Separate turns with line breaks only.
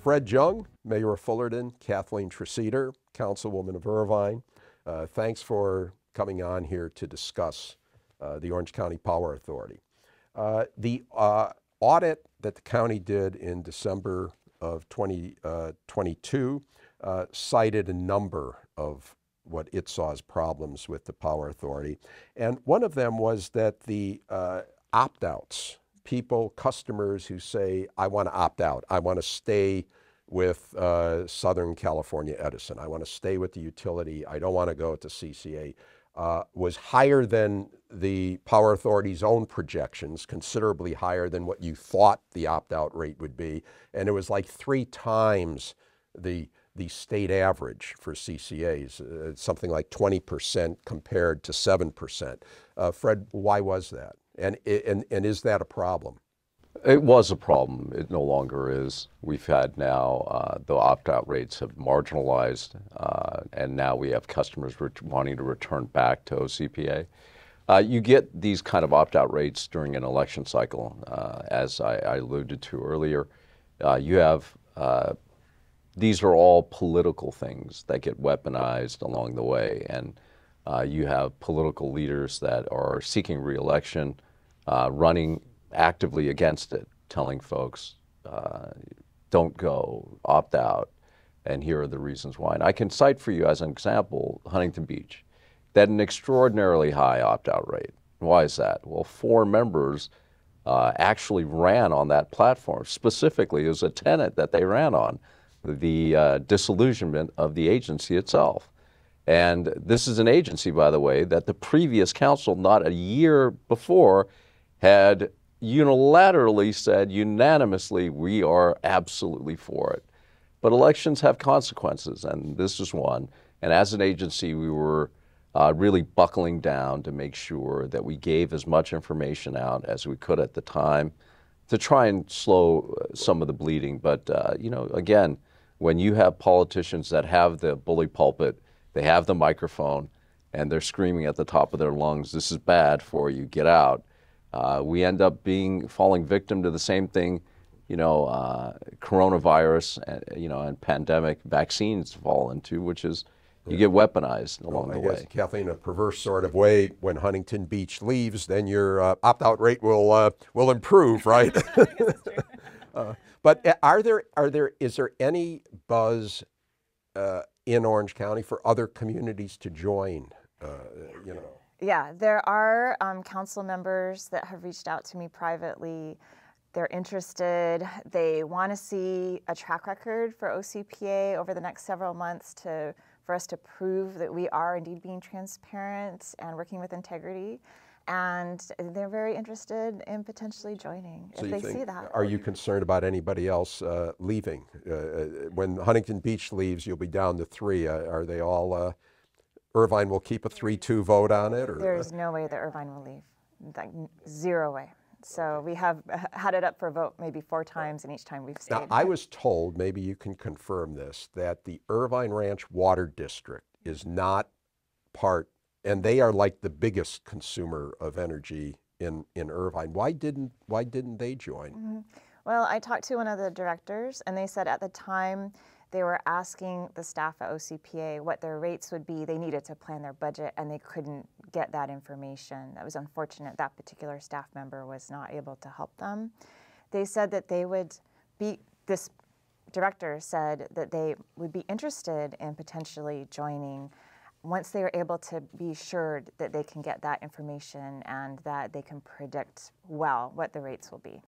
Fred Jung, Mayor of Fullerton, Kathleen Treseder, Councilwoman of Irvine. Thanks for coming on here to discuss the Orange County Power Authority. The audit that the county did in December of 2022 cited a number of what it saw as problems with the Power Authority. And one of them was that the opt-outs, customers who say, I want to opt out, I want to stay with Southern California Edison, I want to stay with the utility, I don't want to go to CCA, was higher than the Power Authority's own projections, considerably higher than what you thought the opt-out rate would be. And it was like 3 times the state average for CCAs, something like 20% compared to 7%. Fred, why was that? And is that a problem?
It was a problem. It no longer is. We've had now, the opt-out rates have marginalized, and now we have customers wanting to return back to OCPA. You get these kind of opt-out rates during an election cycle, as I alluded to earlier. These are all political things that get weaponized along the way, and you have political leaders that are seeking re-election, running actively against it, telling folks, don't go, opt out, and here are the reasons why. And I can cite for you as an example, Huntington Beach, that an extraordinarily high opt-out rate. Why is that? Well, 4 members actually ran on that platform. Specifically, it was a tenet that they ran on, the disillusionment of the agency itself. And this is an agency, by the way, that the previous council, not a year before, had unilaterally said unanimously, we are absolutely for it. But elections have consequences, and this is one. And as an agency, we were really buckling down to make sure that we gave as much information out as we could at the time to try and slow some of the bleeding. But, you know, again, when you have politicians that have the bully pulpit, they have the microphone, and they're screaming at the top of their lungs, this is bad for you, get out. We end up falling victim to the same thing, you know, coronavirus, you know, and pandemic vaccines fall into, which is you get weaponized along the way.
Kathleen, a perverse sort of way, when Huntington Beach leaves, then your opt-out rate will improve, right? But is there any buzz in Orange County for other communities to join? You know.
Yeah, there are council members that have reached out to me privately. They're interested. They want to see a track record for OCPA over the next several months for us to prove that we are indeed being transparent and working with integrity. And they're very interested in potentially joining if they see that.
Are you concerned about anybody else leaving? When Huntington Beach leaves, you'll be down to 3. Are they all... Irvine will keep a 3-2 vote on it? Or?
There's no way that Irvine will leave, like 0 way. So we have had it up for a vote maybe 4 times, and each time we've stayed.
Now, I was told, maybe you can confirm this, that the Irvine Ranch Water District is not part, and they are like the biggest consumer of energy in Irvine. Why didn't they join?
Mm-hmm. Well, I talked to one of the directors, and they said at the time they were asking the staff at OCPA what their rates would be. They needed to plan their budget, and they couldn't get that information. That was unfortunate. That particular staff member was not able to help them. They said that this director said that they would be interested in potentially joining once they are able to be assured that they can get that information and that they can predict well what the rates will be.